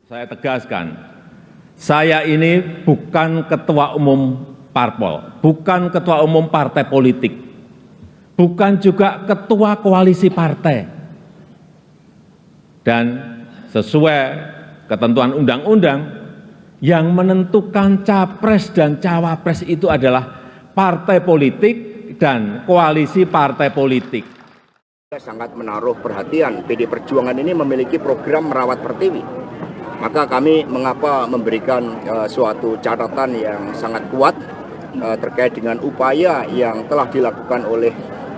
Saya tegaskan, saya ini bukan ketua umum parpol, bukan ketua umum partai politik, bukan juga ketua koalisi partai. Dan sesuai ketentuan undang-undang, yang menentukan capres dan cawapres itu adalah partai politik dan koalisi partai politik. Saya sangat menaruh perhatian, PD Perjuangan ini memiliki program merawat Pertiwi. Maka kami mengapa memberikan suatu catatan yang sangat kuat terkait dengan upaya yang telah dilakukan oleh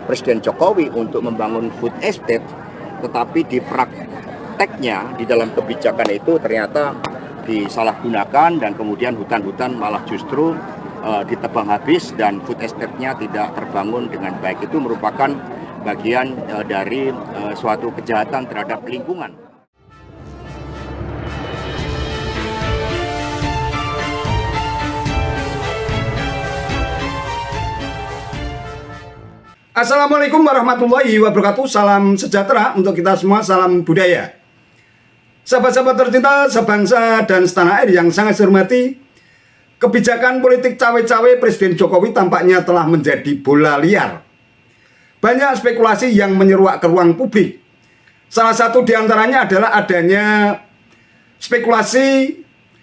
Presiden Jokowi untuk membangun food estate, tetapi di prakteknya di dalam kebijakan itu ternyata disalahgunakan dan kemudian hutan-hutan malah justru ditebang habis dan food estate-nya tidak terbangun dengan baik. Itu merupakan bagian dari suatu kejahatan terhadap lingkungan. Assalamualaikum warahmatullahi wabarakatuh. Salam sejahtera untuk kita semua, salam budaya. Sahabat-sahabat tercinta sebangsa dan setanah air yang sangat saya hormati, kebijakan politik cawe-cawe Presiden Jokowi tampaknya telah menjadi bola liar. Banyak spekulasi yang menyeruak ke ruang publik. Salah satu diantaranya adalah adanya spekulasi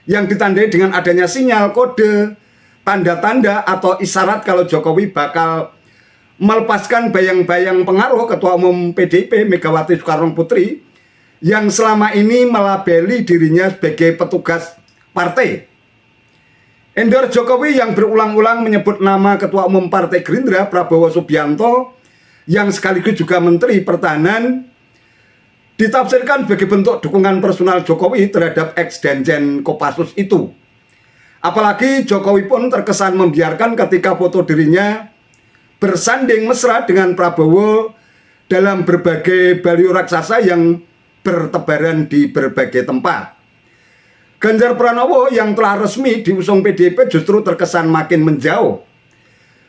yang ditandai dengan adanya sinyal, kode, tanda-tanda atau isyarat kalau Jokowi bakal melepaskan bayang-bayang pengaruh Ketua Umum PDIP Megawati Soekarno Putri yang selama ini melabeli dirinya sebagai petugas partai. Endorse Jokowi yang berulang-ulang menyebut nama Ketua Umum Partai Gerindra Prabowo Subianto yang sekaligus juga Menteri Pertahanan ditafsirkan sebagai bentuk dukungan personal Jokowi terhadap ex-Danjen Kopassus itu. Apalagi Jokowi pun terkesan membiarkan ketika foto dirinya bersanding mesra dengan Prabowo dalam berbagai baliho raksasa yang bertebaran di berbagai tempat. Ganjar Pranowo yang telah resmi diusung PDIP justru terkesan makin menjauh.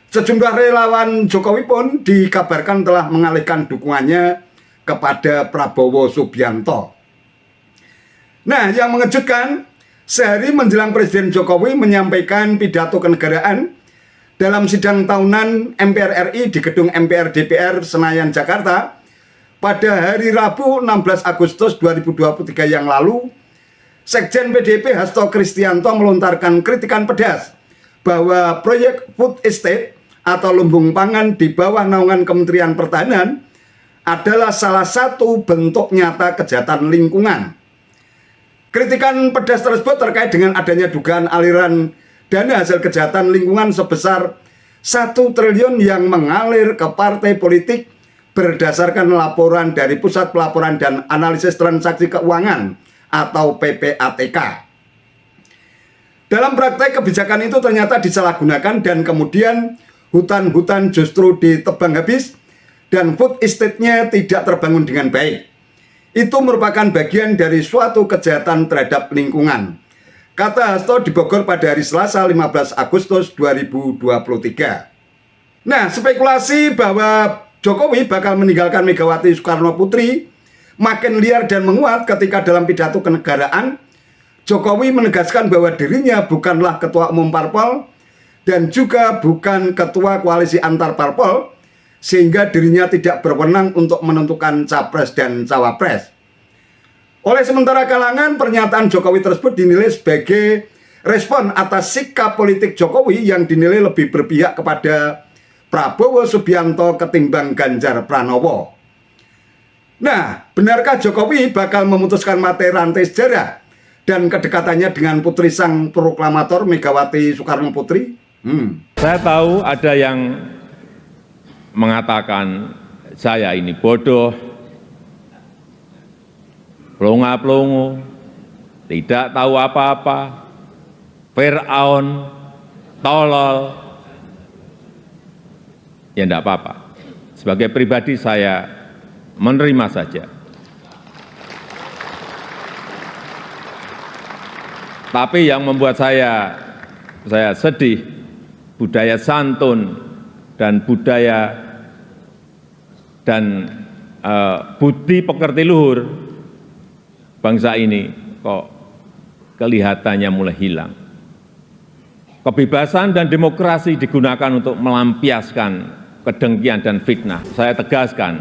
Sejumlah relawan Jokowi pun dikabarkan telah mengalihkan dukungannya kepada Prabowo Subianto. Nah, yang mengejutkan, sehari menjelang Presiden Jokowi menyampaikan pidato kenegaraan dalam sidang tahunan MPR RI di gedung MPR DPR Senayan, Jakarta pada hari Rabu 16 Agustus 2023 yang lalu, Sekjen PDIP Hasto Kristianto melontarkan kritikan pedas bahwa proyek food estate atau lumbung pangan di bawah naungan Kementerian Pertahanan adalah salah satu bentuk nyata kejahatan lingkungan. Kritikan pedas tersebut terkait dengan adanya dugaan aliran dana hasil kejahatan lingkungan sebesar 1 triliun yang mengalir ke partai politik berdasarkan laporan dari Pusat Pelaporan dan Analisis Transaksi Keuangan atau PPATK. Dalam praktek kebijakan itu ternyata disalahgunakan dan kemudian hutan-hutan justru ditebang habis dan food estate-nya tidak terbangun dengan baik. Itu merupakan bagian dari suatu kejahatan terhadap lingkungan, kata Hasto di Bogor pada hari Selasa 15 Agustus 2023. Nah, spekulasi bahwa Jokowi bakal meninggalkan Megawati Soekarno Putri makin liar dan menguat ketika dalam pidato kenegaraan Jokowi menegaskan bahwa dirinya bukanlah ketua umum parpol dan juga bukan ketua koalisi antar parpol, sehingga dirinya tidak berwenang untuk menentukan capres dan cawapres. Oleh sementara kalangan, pernyataan Jokowi tersebut dinilai sebagai respon atas sikap politik Jokowi yang dinilai lebih berpihak kepada Prabowo Subianto ketimbang Ganjar Pranowo. Nah, benarkah Jokowi bakal memutuskan mata rantai sejarah dan kedekatannya dengan putri sang proklamator Megawati Soekarno Putri? Saya tahu ada yang mengatakan saya ini bodoh, pelongo-pelongo, tidak tahu apa-apa, Fir'aun, tolol. Ya enggak apa-apa. Sebagai pribadi saya menerima saja. Tapi yang membuat saya sedih, budaya santun dan budaya dan budi pekerti luhur bangsa ini kok kelihatannya mulai hilang. Kebebasan dan demokrasi digunakan untuk melampiaskan kedengkian dan fitnah. Saya tegaskan,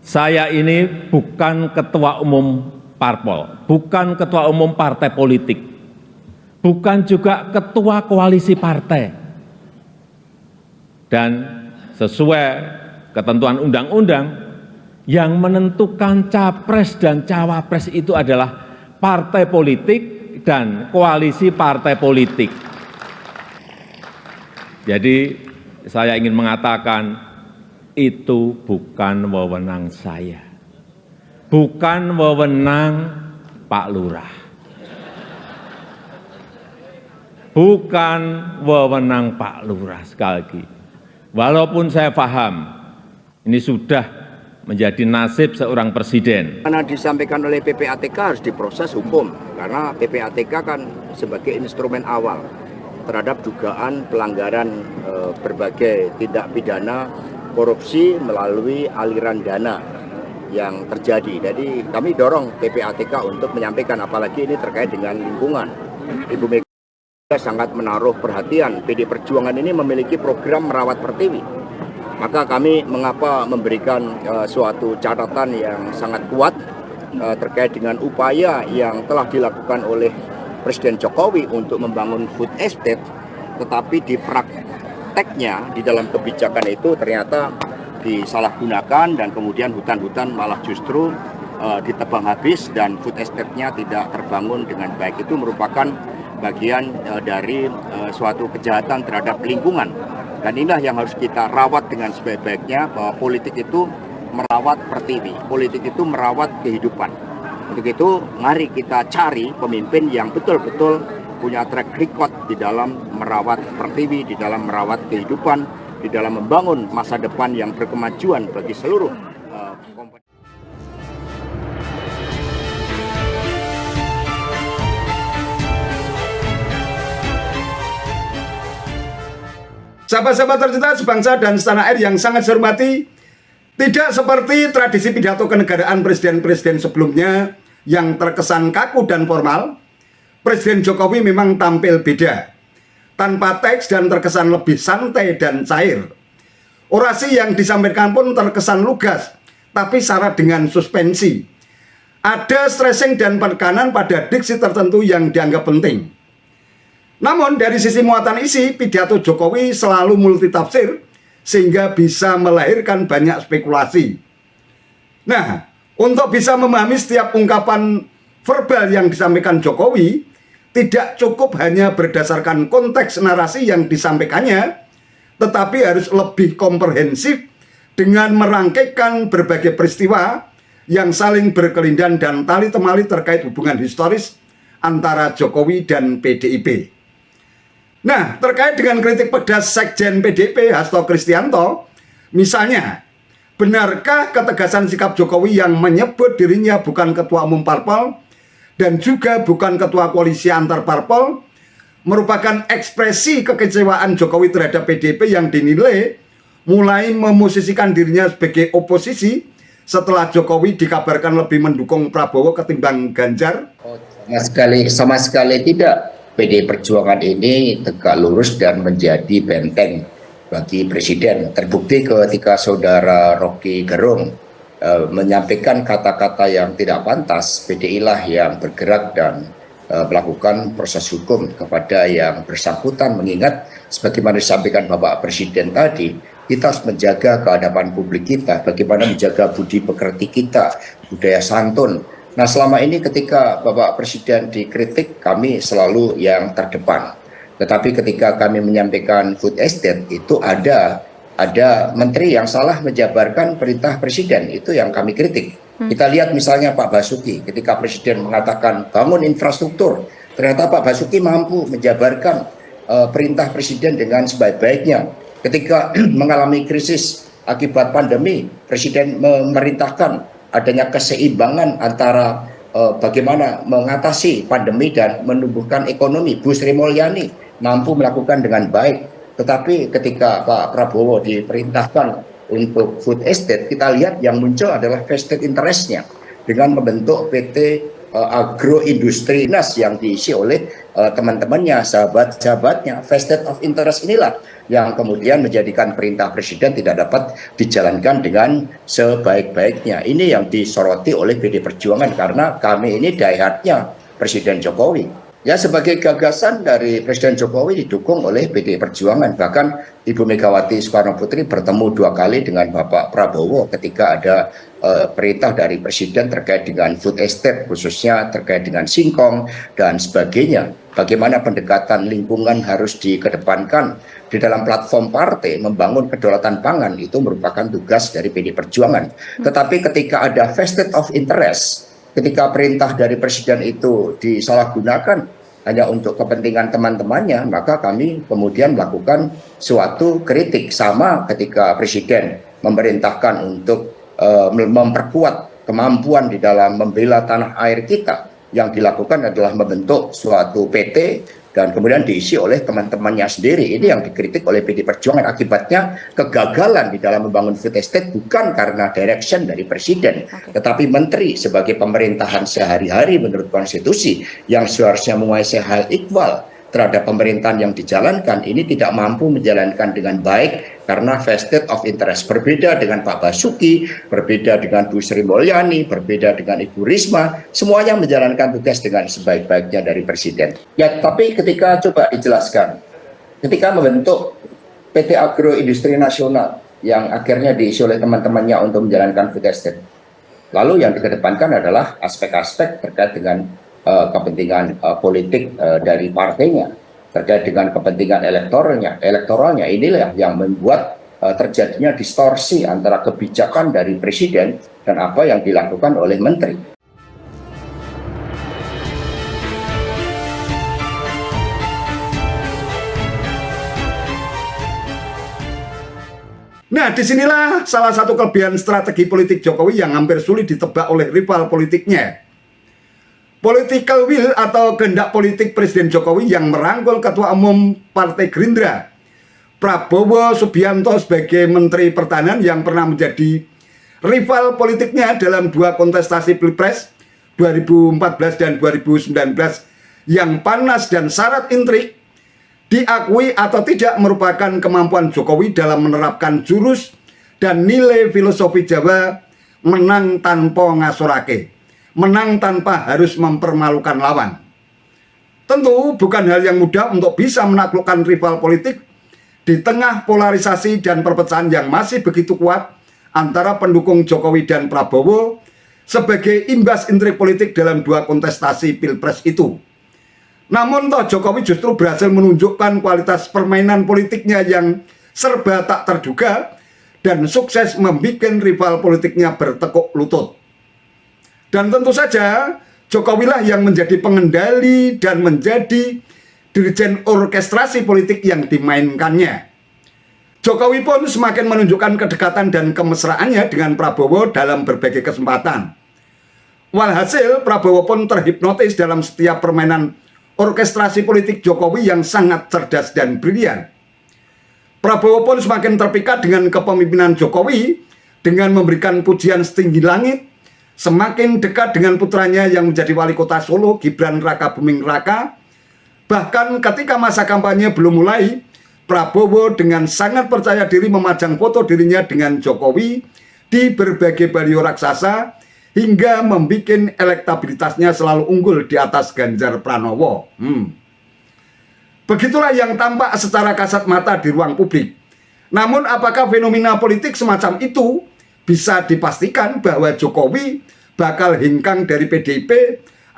saya ini bukan ketua umum parpol, bukan ketua umum partai politik, bukan juga ketua koalisi partai. Dan sesuai ketentuan undang-undang, yang menentukan capres dan cawapres itu adalah partai politik dan koalisi partai politik. Jadi saya ingin mengatakan itu bukan wewenang saya, bukan wewenang Pak Lurah, bukan wewenang Pak Lurah. Sekali lagi, walaupun saya paham ini sudah menjadi nasib seorang presiden. Karena disampaikan oleh PPATK harus diproses hukum, karena PPATK kan sebagai instrumen awal terhadap dugaan pelanggaran berbagai tindak pidana korupsi melalui aliran dana yang terjadi. Jadi kami dorong PPATK untuk menyampaikan, apalagi ini terkait dengan lingkungan. Ibu Mega sangat menaruh perhatian, PD Perjuangan ini memiliki program merawat pertiwi. Maka kami mengapa memberikan suatu catatan yang sangat kuat terkait dengan upaya yang telah dilakukan oleh Presiden Jokowi untuk membangun food estate, tetapi di prakteknya di dalam kebijakan itu ternyata disalahgunakan dan kemudian hutan-hutan malah justru ditebang habis dan food estate-nya tidak terbangun dengan baik. Itu merupakan bagian dari suatu kejahatan terhadap lingkungan. Dan inilah yang harus kita rawat dengan sebaik-baiknya, bahwa politik itu merawat pertiwi, politik itu merawat kehidupan. Untuk itu, mari kita cari pemimpin yang betul-betul punya track record di dalam merawat pertiwi, di dalam merawat kehidupan, di dalam membangun masa depan yang berkemajuan bagi seluruh komponen. Sahabat-sahabat tercinta sebangsa dan setanah air yang sangat saya hormati, tidak seperti tradisi pidato kenegaraan presiden-presiden sebelumnya yang terkesan kaku dan formal, Presiden Jokowi memang tampil beda, tanpa teks dan terkesan lebih santai dan cair. Orasi yang disampaikan pun terkesan lugas, tapi syarat dengan suspensi. Ada stressing dan penekanan pada diksi tertentu yang dianggap penting. Namun dari sisi muatan isi, pidato Jokowi selalu multitafsir sehingga bisa melahirkan banyak spekulasi. Nah, untuk bisa memahami setiap ungkapan verbal yang disampaikan Jokowi, tidak cukup hanya berdasarkan konteks narasi yang disampaikannya, tetapi harus lebih komprehensif dengan merangkaikan berbagai peristiwa yang saling berkelindan dan tali temali terkait hubungan historis antara Jokowi dan PDIP. Nah, terkait dengan kritik pedas Sekjen PDIP Hasto Kristianto, misalnya, benarkah ketegasan sikap Jokowi yang menyebut dirinya bukan ketua umum parpol dan juga bukan ketua koalisi antar parpol merupakan ekspresi kekecewaan Jokowi terhadap PDIP yang dinilai mulai memosisikan dirinya sebagai oposisi setelah Jokowi dikabarkan lebih mendukung Prabowo ketimbang Ganjar? Sama sekali tidak. PD Perjuangan ini tegak lurus dan menjadi benteng bagi Presiden. Terbukti ketika saudara Rocky Gerung menyampaikan kata-kata yang tidak pantas, PDI lah yang bergerak dan melakukan proses hukum kepada yang bersangkutan, mengingat sebagaimana disampaikan Bapak Presiden tadi, kita harus menjaga kehadapan publik kita, bagaimana menjaga budi pekerti kita, budaya santun. Nah, selama ini ketika Bapak Presiden dikritik, kami selalu yang terdepan. Tetapi ketika kami menyampaikan food estate, itu ada menteri yang salah menjabarkan perintah Presiden, itu yang kami kritik. Kita lihat misalnya Pak Basuki, ketika Presiden mengatakan bangun infrastruktur, ternyata Pak Basuki mampu menjabarkan perintah Presiden dengan sebaik-baiknya. Ketika mengalami krisis akibat pandemi, Presiden memerintahkan adanya keseimbangan antara bagaimana mengatasi pandemi dan menumbuhkan ekonomi. Bu Sri Mulyani mampu melakukan dengan baik. Tetapi ketika Pak Prabowo diperintahkan untuk food estate, kita lihat yang muncul adalah vested interest-nya dengan membentuk PT agroindustri yang diisi oleh teman-temannya, sahabat-sahabatnya. Vested of interest inilah yang kemudian menjadikan perintah presiden tidak dapat dijalankan dengan sebaik-baiknya. Ini yang disoroti oleh PD Perjuangan karena kami ini diehardnya Presiden Jokowi. Ya, sebagai gagasan dari Presiden Jokowi didukung oleh PD Perjuangan. Bahkan Ibu Megawati Soekarno Putri bertemu 2 kali dengan Bapak Prabowo ketika ada perintah dari Presiden terkait dengan food estate, khususnya terkait dengan singkong dan sebagainya. Bagaimana pendekatan lingkungan harus dikedepankan di dalam platform partai, membangun kedaulatan pangan itu merupakan tugas dari PD Perjuangan. Tetapi ketika ada vested of interest, ketika perintah dari Presiden itu disalahgunakan hanya untuk kepentingan teman-temannya, maka kami kemudian melakukan suatu kritik. Sama ketika Presiden memerintahkan untuk memperkuat kemampuan di dalam membela tanah air kita, yang dilakukan adalah membentuk suatu PT dan kemudian diisi oleh teman-temannya sendiri. Ini yang dikritik oleh PD Perjuangan. Akibatnya kegagalan di dalam membangun food estate bukan karena direction dari Presiden, tetapi Menteri sebagai pemerintahan sehari-hari menurut konstitusi yang seharusnya menguasai hal ikhwal terhadap pemerintahan yang dijalankan ini tidak mampu menjalankan dengan baik karena vested of interest. Berbeda dengan Pak Basuki, berbeda dengan Bu Sri Mulyani, berbeda dengan Ibu Risma, semuanya menjalankan tugas dengan sebaik-baiknya dari Presiden. Ya, tapi ketika coba dijelaskan, ketika membentuk PT Agroindustri Nasional yang akhirnya diisi oleh teman-temannya untuk menjalankan food estate, lalu yang dikedepankan adalah aspek-aspek terkait dengan kepentingan politik dari partainya, terkait dengan kepentingan elektoralnya. Inilah yang membuat terjadinya distorsi antara kebijakan dari Presiden dan apa yang dilakukan oleh Menteri. Nah, disinilah salah satu kelebihan strategi politik Jokowi yang hampir sulit ditebak oleh rival politiknya. Political will atau kehendak politik Presiden Jokowi yang merangkul Ketua Umum Partai Gerindra, Prabowo Subianto sebagai Menteri Pertahanan yang pernah menjadi rival politiknya dalam 2 kontestasi Pilpres 2014 dan 2019 yang panas dan syarat intrik, diakui atau tidak merupakan kemampuan Jokowi dalam menerapkan jurus dan nilai filosofi Jawa menang tanpa ngasorake, menang tanpa harus mempermalukan lawan. Tentu bukan hal yang mudah untuk bisa menaklukkan rival politik di tengah polarisasi dan perpecahan yang masih begitu kuat antara pendukung Jokowi dan Prabowo sebagai imbas intrik politik dalam 2 kontestasi Pilpres itu. Namun toh Jokowi justru berhasil menunjukkan kualitas permainan politiknya yang serba tak terduga dan sukses membuat rival politiknya bertekuk lutut. Dan tentu saja Jokowilah yang menjadi pengendali dan menjadi dirjen orkestrasi politik yang dimainkannya. Jokowi pun semakin menunjukkan kedekatan dan kemesraannya dengan Prabowo dalam berbagai kesempatan. Walhasil Prabowo pun terhipnotis dalam setiap permainan orkestrasi politik Jokowi yang sangat cerdas dan brilian. Prabowo pun semakin terpikat dengan kepemimpinan Jokowi dengan memberikan pujian setinggi langit, semakin dekat dengan putranya yang menjadi wali kota Solo, Gibran Raka Buming Raka. Bahkan ketika masa kampanye belum mulai, Prabowo dengan sangat percaya diri memajang foto dirinya dengan Jokowi di berbagai baliho raksasa hingga membuat elektabilitasnya selalu unggul di atas Ganjar Pranowo. Begitulah yang tampak secara kasat mata di ruang publik. Namun apakah fenomena politik semacam itu bisa dipastikan bahwa Jokowi bakal hengkang dari PDIP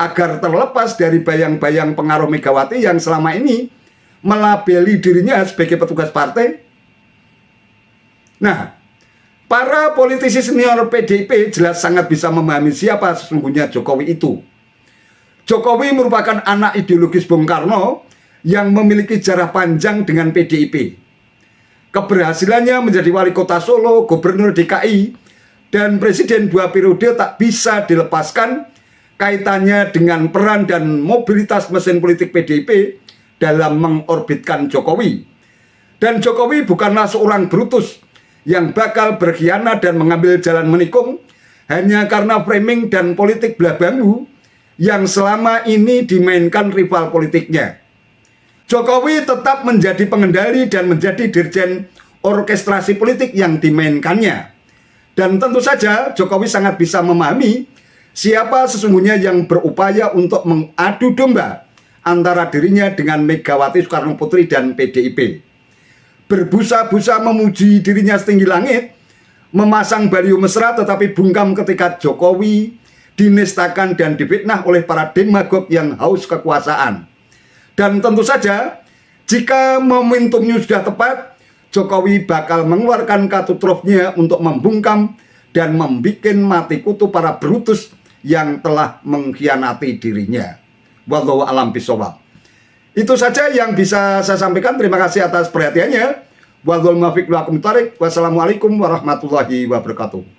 agar terlepas dari bayang-bayang pengaruh Megawati yang selama ini melabeli dirinya sebagai petugas partai? Nah, para politisi senior PDIP jelas sangat bisa memahami siapa sesungguhnya Jokowi itu. Jokowi merupakan anak ideologis Bung Karno yang memiliki jarak panjang dengan PDIP. Keberhasilannya menjadi wali kota Solo, gubernur DKI, dan presiden 2 periode tak bisa dilepaskan kaitannya dengan peran dan mobilitas mesin politik PDIP dalam mengorbitkan Jokowi. Dan Jokowi bukanlah seorang Brutus yang bakal berkhianat dan mengambil jalan menikung hanya karena framing dan politik belah bambu yang selama ini dimainkan rival politiknya. Jokowi tetap menjadi pengendali dan menjadi dirjen orkestrasi politik yang dimainkannya. Dan tentu saja Jokowi sangat bisa memahami siapa sesungguhnya yang berupaya untuk mengadu domba antara dirinya dengan Megawati Soekarno Putri dan PDIP. Berbusa-busa memuji dirinya setinggi langit, memasang baliho mesra tetapi bungkam ketika Jokowi dinistakan dan difitnah oleh para demagog yang haus kekuasaan. Dan tentu saja jika momentumnya sudah tepat, Jokowi bakal mengeluarkan katutrofnya untuk membungkam dan membuat mati kutu para Brutus yang telah mengkhianati dirinya. Wallahu a'lam bishawab. Itu saja yang bisa saya sampaikan. Terima kasih atas perhatiannya. Wassalamualaikum warahmatullahi wabarakatuh.